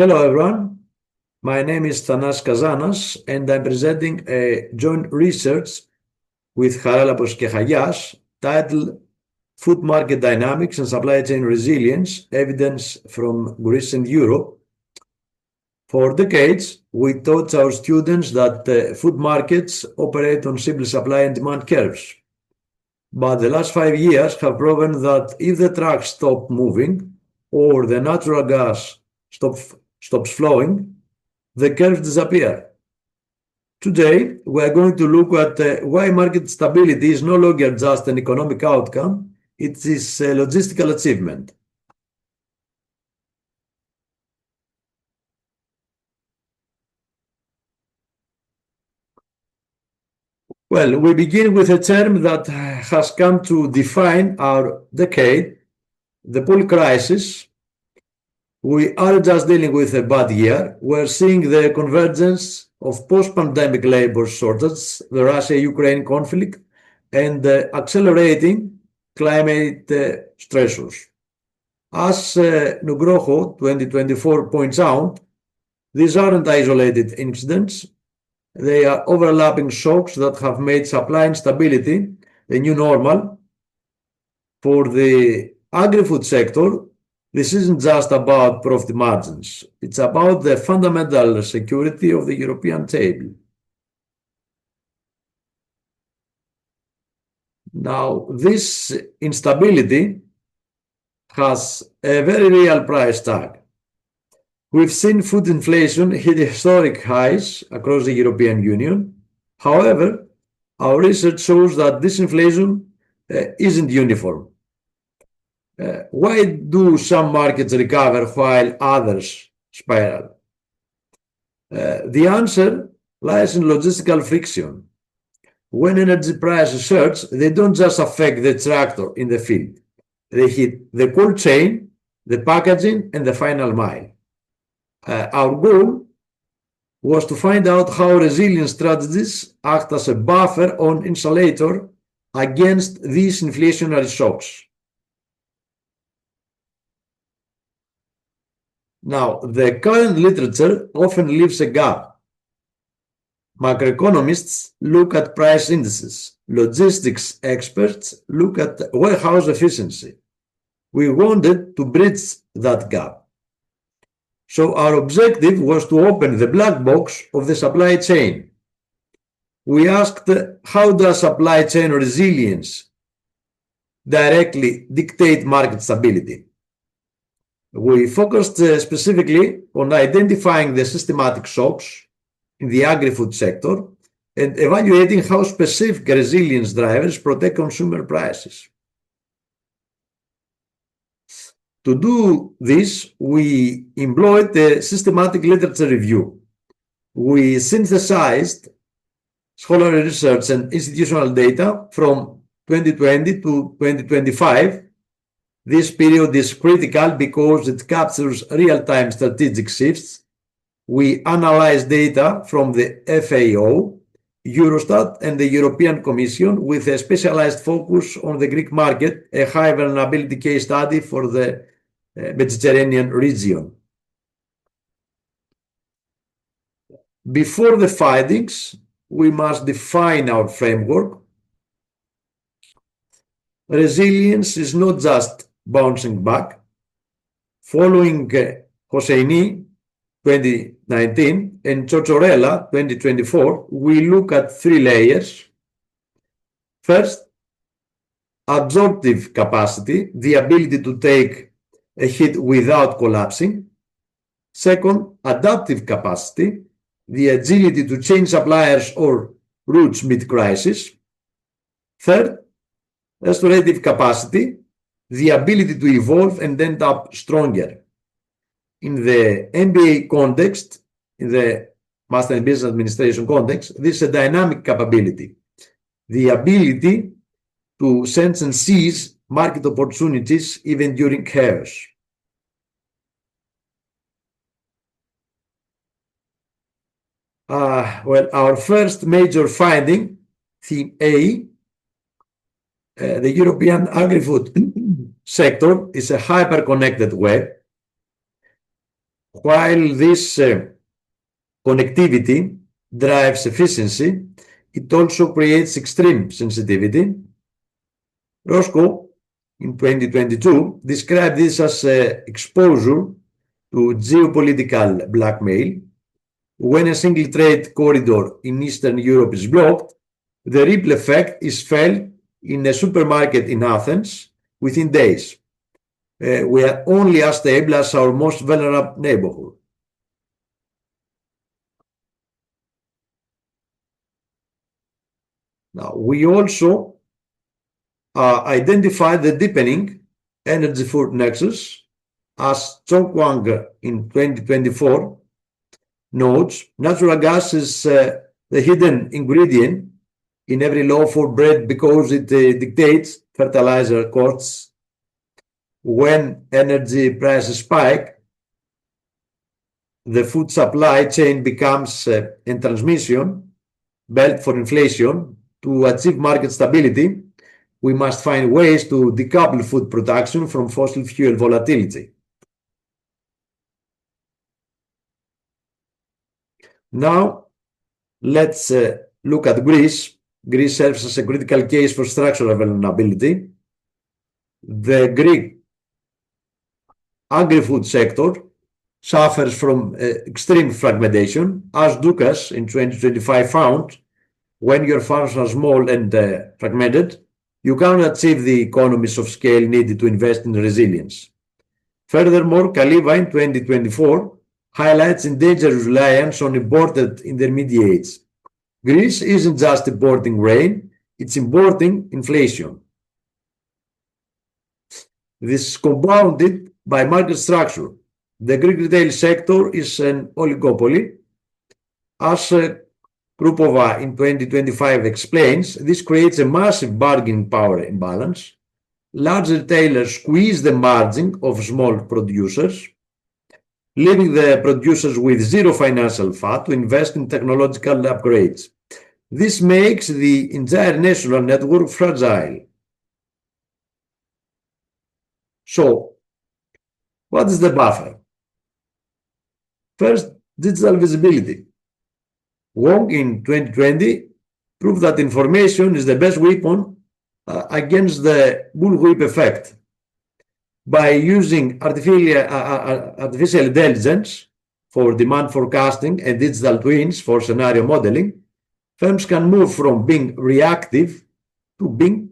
Hello everyone, my name is Thanassis KAZANAS and I'm presenting a joint research with Charalapos Kechayas titled Food Market Dynamics and Supply Chain Resilience, Evidence from Greece and Europe. For decades, we taught our students that food markets operate on simple supply and demand curves. But the last 5 years have proven that if the trucks stop moving or the natural gas stops flowing, the curves disappear. Today, we are going to look at why market stability is no longer just an economic outcome, it is a logistical achievement. Well, we begin with a term that has come to define our decade, the pool crisis. We aren't just dealing with a bad year, we're seeing the convergence of post-pandemic labor shortage, the Russia-Ukraine conflict, and accelerating climate stressors. As Nugroho 2024 points out, these aren't isolated incidents. They are overlapping shocks that have made supply instability a new normal. For the agri-food sector, this isn't just about profit margins. It's about the fundamental security of the European table. Now, this instability has a very real price tag. We've seen food inflation hit historic highs across the European Union. However, our research shows that this inflation isn't uniform. Why do some markets recover while others spiral? The answer lies in logistical friction. When energy prices surge, they don't just affect the tractor in the field. They hit the cold chain, the packaging, and the final mile. Our goal was to find out how resilient strategies act as a buffer or insulator against these inflationary shocks. Now, the current literature often leaves a gap. Macroeconomists look at price indices. Logistics experts look at warehouse efficiency. We wanted to bridge that gap. So our objective was to open the black box of the supply chain. We asked, how does supply chain resilience directly dictate market stability? We focused specifically on identifying the systematic shocks in the agri-food sector and evaluating how specific resilience drivers protect consumer prices. To do this, we employed a systematic literature review. We synthesized scholarly research and institutional data from 2020 to 2025. This period is critical because it captures real-time strategic shifts. We analyze data from the FAO, Eurostat, and the European Commission with a specialized focus on the Greek market, a high vulnerability case study for the Mediterranean region. Before the findings, we must define our framework. Resilience is not just bouncing back. Following Hosseini 2019 and Chochorella 2024, we look at 3 layers. First, absorptive capacity, the ability to take a hit without collapsing. Second, adaptive capacity, the agility to change suppliers or routes mid-crisis. Third, restorative capacity, the ability to evolve and end up stronger. In the MBA context, in the Master in Business Administration context, this is a dynamic capability, the ability to sense and seize market opportunities even during chaos. Well, our first major finding, theme A, the European agri-food sector is a hyper-connected web. While this connectivity drives efficiency, it also creates extreme sensitivity. Roscoe, in 2022, described this as exposure to geopolitical blackmail. When a single trade corridor in Eastern Europe is blocked, the ripple effect is felt in a supermarket in Athens within days. We are only as stable as our most vulnerable neighborhood. Now, we also identified the deepening energy-food nexus, as Chong Wang in 2024 notes. Natural gas is the hidden ingredient in every loaf of bread because it dictates fertilizer costs. When energy prices spike, the food supply chain becomes a transmission belt for inflation. To achieve market stability, we must find ways to decouple food production from fossil fuel volatility. Now, let's look at Greece. Greece serves as a critical case for structural vulnerability. The Greek agri-food sector suffers from extreme fragmentation, as Doukas in 2025 found. When your farms are small and fragmented, you cannot achieve the economies of scale needed to invest in resilience. Furthermore, Kaliva in 2024 highlights endangered reliance on imported intermediates. Greece isn't just importing grain, it's importing inflation. This is compounded by market structure. The Greek retail sector is an oligopoly. As Krupova in 2025 explains, this creates a massive bargaining power imbalance. Large retailers squeeze the margin of small producers, leaving the producers with zero financial fat to invest in technological upgrades. This makes the entire national network fragile. So, what is the buffer? First, digital visibility. Wong in 2020 proved that information is the best weapon against the bullwhip effect. By using artificial intelligence for demand forecasting and digital twins for scenario modeling, firms can move from being reactive to being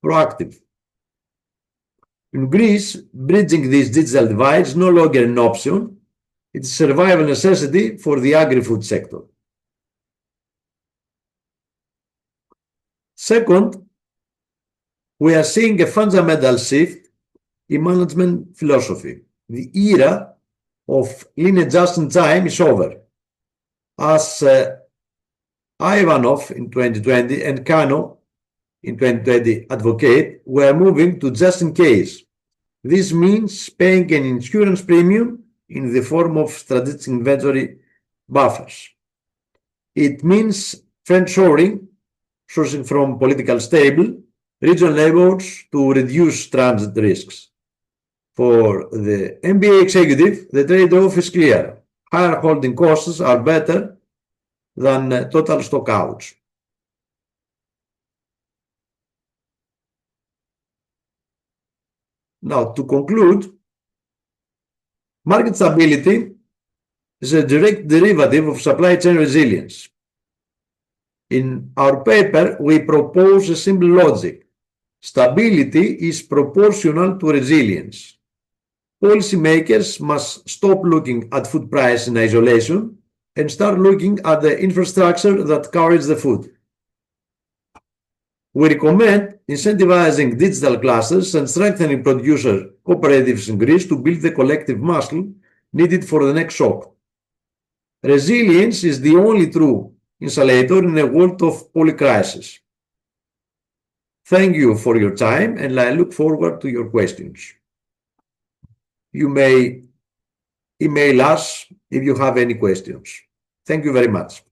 proactive. In Greece, bridging this digital divide is no longer an option. It's a survival necessity for the agri-food sector. Second, we are seeing a fundamental shift in management philosophy. The era of lean just in time is over. As Ivanov in 2020 and Kano in 2020 advocate, we are moving to just in case. This means paying an insurance premium in the form of strategic inventory buffers. It means friendshoring, sourcing from political stable regional neighbors to reduce transit risks. For the MBA executive, the trade-off is clear. Higher holding costs are better than total stockouts. Now, to conclude, market stability is a direct derivative of supply chain resilience. In our paper, we propose a simple logic. Stability is proportional to resilience. Policymakers must stop looking at food price in isolation and start looking at the infrastructure that carries the food. We recommend incentivizing digital clusters and strengthening producer cooperatives in Greece to build the collective muscle needed for the next shock. Resilience is the only true insulator in a world of polycrisis. Thank you for your time, and I look forward to your questions. You may email us if you have any questions. Thank you very much.